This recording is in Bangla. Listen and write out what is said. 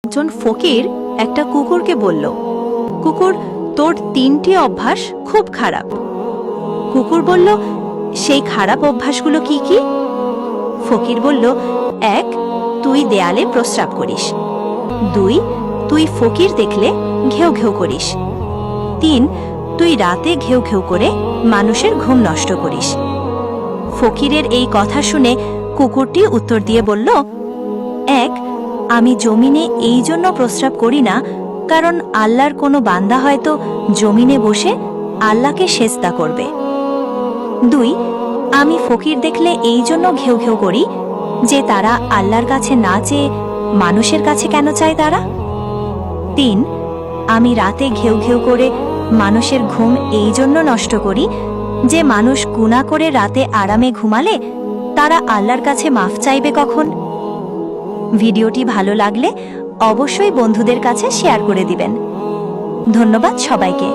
একজন ফকির একটা কুকুরকে বলল, কুকুর, তোর 3টি অভ্যাস খুব খারাপ। কুকুর বলল, সেই খারাপ অভ্যাসগুলো কি কি? ফকির বলল, 1, তুই দেয়ালে প্রস্রাব করিস। 2, তুই ফকির দেখলে ঘেউ ঘেউ করিস। 3, তুই রাতে ঘেউ ঘেউ করে মানুষের ঘুম নষ্ট করিস। ফকিরের এই কথা শুনে কুকুরটি উত্তর দিয়ে বলল, 1, আমি জমিনে এই জন্য প্রস্রাব করি না, কারণ আল্লাহর কোনো বান্দা হয়তো জমিনে বসে আল্লাহকে সেজদা করবে। 2, আমি ফকির দেখলে এই জন্য ঘেউ ঘেউ করি যে তারা আল্লাহর কাছে না চেয়ে মানুষের কাছে কেন চায় তারা। 3, আমি রাতে ঘেউ ঘেউ করে মানুষের ঘুম এই জন্য নষ্ট করি যে মানুষ গুনাহ করে রাতে আরামে ঘুমালে তারা আল্লাহর কাছে মাফ চাইবে কখন। ভিডিওটি ভালো লাগলে অবশ্যই বন্ধুদের কাছে শেয়ার করে দিবেন। ধন্যবাদ সবাইকে।